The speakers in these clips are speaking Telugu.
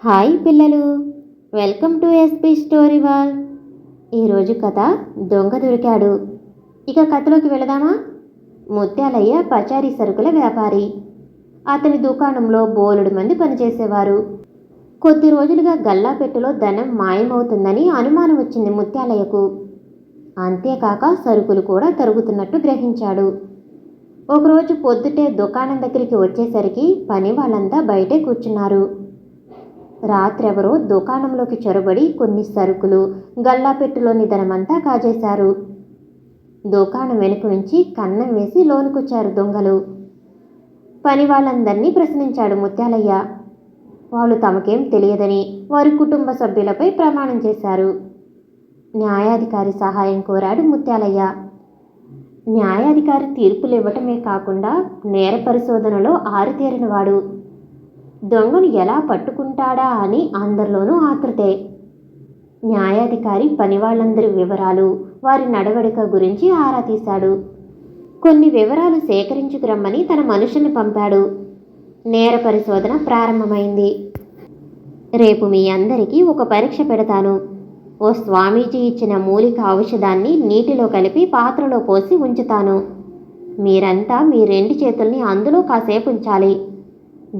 హాయ్ పిల్లలు, welcome to SP story wall. ఈరోజు కథ దొంగ దొరికాడు. ఇక కథలోకి వెళదామా? ముత్యాలయ్య పచారీ సరుకుల వ్యాపారి. అతని దుకాణంలో బోలెడు మంది పనిచేసేవారు. కొద్ది రోజులుగా గల్లాపెట్టులో ధనం మాయమవుతుందని అనుమానం వచ్చింది ముత్యాలయ్యకు. అంతేకాక సరుకులు కూడా తరుగుతున్నట్టు గ్రహించాడు. ఒకరోజు పొద్దుటే దుకాణం దగ్గరికి వచ్చేసరికి పని వాళ్ళంతా బయటే కూర్చున్నారు. రాత్రెవరో దుకాణంలోకి చొరబడి కొన్ని సరుకులు, గల్లాపెట్టులోని ధనమంతా కాజేశారు. దుకాణం వెనుక నుంచి కన్నం వేసి లోనుకొచ్చారు దొంగలు. పని వాళ్ళందరినీ ప్రశ్నించాడు ముత్యాలయ్య. వాళ్ళు తమకేం తెలియదని వారి కుటుంబ సభ్యులపై ప్రమాణం చేశారు. న్యాయాధికారి సహాయం కోరాడు ముత్యాలయ్య. న్యాయాధికారి తీర్పులు ఇవ్వటమే కాకుండా నేర పరిశోధనలో ఆరితేరినవాడు. దొంగను ఎలా పట్టుకుంటాడా అని అందరిలోనూ ఆతృతే. న్యాయాధికారి పనివాళ్ళందరి వివరాలు, వారి నడవడిక గురించి ఆరా తీశాడు. కొన్ని వివరాలు సేకరించుకురమ్మని తన మనుషుల్ని పంపాడు. నేర పరిశోధన ప్రారంభమైంది. రేపు మీ అందరికీ ఒక పరీక్ష పెడతాను. ఓ స్వామీజీ ఇచ్చిన మూలిక ఔషధాన్ని నీటిలో కలిపి పాత్రలో పోసి ఉంచుతాను. మీరంతా మీ 2 చేతుల్ని అందులో కాసేపు ఉంచాలి.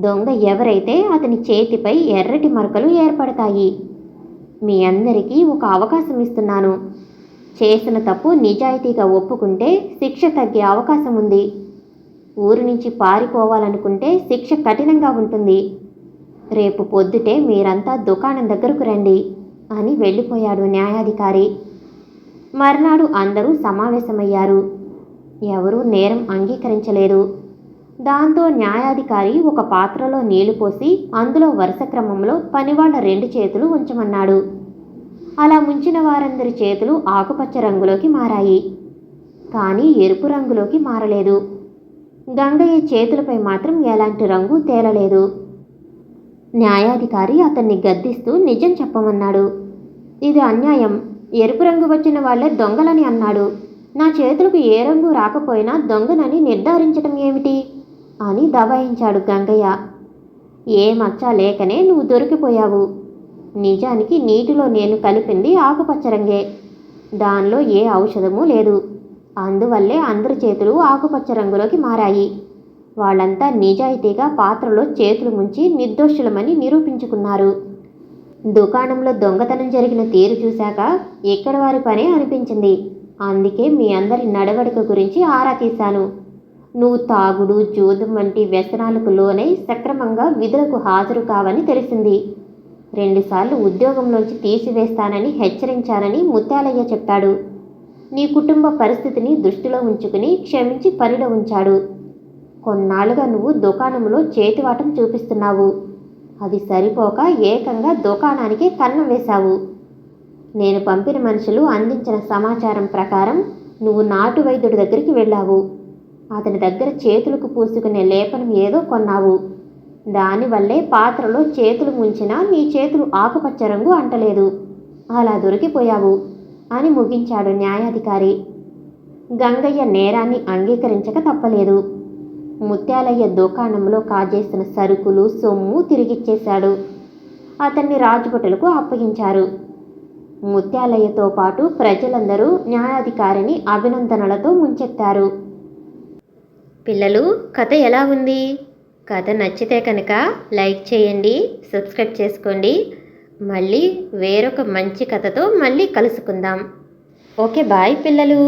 దొంగ ఎవరైతే అతని చేతిపై ఎర్రటి మరకలు ఏర్పడతాయి. మీ అందరికీ ఒక అవకాశం ఇస్తున్నాను. చేసిన తప్పు నిజాయితీగా ఒప్పుకుంటే శిక్ష తగ్గే అవకాశం ఉంది. ఊరు నుంచి పారిపోవాలనుకుంటే శిక్ష కఠినంగా ఉంటుంది. రేపు పొద్దుటే మీరంతా దుకాణం దగ్గరకు రండి అని వెళ్ళిపోయాడు న్యాయాధికారి. మర్నాడు అందరూ సమావేశమయ్యారు. ఎవరూ నేరం అంగీకరించలేదు. దాంతో న్యాయాధికారి ఒక పాత్రలో నీళ్లు పోసి అందులో వరుస క్రమంలో పనివాళ్ల 2 చేతులు ఉంచమన్నాడు. అలా ముంచిన వారందరి చేతులు ఆకుపచ్చ రంగులోకి మారాయి. కానీ ఎరుపు రంగులోకి మారలేదు. గంగయ్య చేతులపై మాత్రం ఎలాంటి రంగు తేలలేదు. న్యాయాధికారి అతన్ని గద్దిస్తూ నిజం చెప్పమన్నాడు. ఇది అన్యాయం. ఎరుపు రంగు వచ్చిన వాళ్లే దొంగలని అన్నాడు. నా చేతులకు ఏ రంగు రాకపోయినా దొంగనని నిర్ధారించటం ఏమిటి అని దబాయించాడు గంగయ్య. ఏ మచ్చ లేకనే నువ్వు దొరికిపోయావు. నిజానికి నీటిలో నేను కలిపింది ఆకుపచ్చ రంగే. దానిలో ఏ ఔషధము లేదు. అందువల్లే అందరి చేతులు ఆకుపచ్చ రంగులోకి మారాయి. వాళ్ళంతా నిజాయితీగా పాత్రలో చేతులు ముంచి నిర్దోషులమని నిరూపించుకున్నారు. దుకాణంలో దొంగతనం జరిగిన తీరు చూశాక ఇక్కడ వారి పనే అనిపించింది. అందుకే మీ అందరి నడవడిక గురించి ఆరా తీశాను. నువ్వు తాగుడు, జూదం వంటి వ్యసనాలకు లోనై సక్రమంగా విధులకు హాజరు కావని తెలిసింది. 2 సార్లు ఉద్యోగంలోంచి తీసివేస్తానని హెచ్చరించానని ముత్యాలయ్య చెప్పాడు. నీ కుటుంబ పరిస్థితిని దృష్టిలో ఉంచుకుని క్షమించి పనిలో ఉంచాడు. కొన్నాళ్ళుగా నువ్వు దుకాణంలో చేతివాటం చూపిస్తున్నావు. అది సరిపోక ఏకంగా దుకాణానికే కన్నం వేశావు. నేను పంపిన మనుషులు అందించిన సమాచారం ప్రకారం నువ్వు నాటు వైద్యుడి దగ్గరికి వెళ్ళావు. అతని దగ్గర చేతులకు పూసుకునే లేపనం ఏదో కొన్నావు. దానివల్లే పాత్రలో చేతులు ముంచినా నీ చేతులు ఆకుపచ్చ రంగు అంటలేదు. అలా దొరికిపోయావు అని ముగించాడు న్యాయాధికారి. గంగయ్య నేరాన్ని అంగీకరించక తప్పలేదు. ముత్యాలయ్య దుకాణంలో కాజేసిన సరుకులు, సొమ్ము తిరిగిచ్చేశాడు. అతన్ని రాజభటులకు అప్పగించారు. ముత్యాలయ్యతో పాటు ప్రజలందరూ న్యాయాధికారిని అభినందనలతో ముంచెత్తారు. పిల్లలు, కథ ఎలా ఉంది? కథ నచ్చితే కనుక లైక్ చేయండి, సబ్స్క్రైబ్ చేసుకోండి. మళ్ళీ వేరొక మంచి కథతో మళ్ళీ కలుసుకుందాం. ఓకే, బాయ్ పిల్లలు.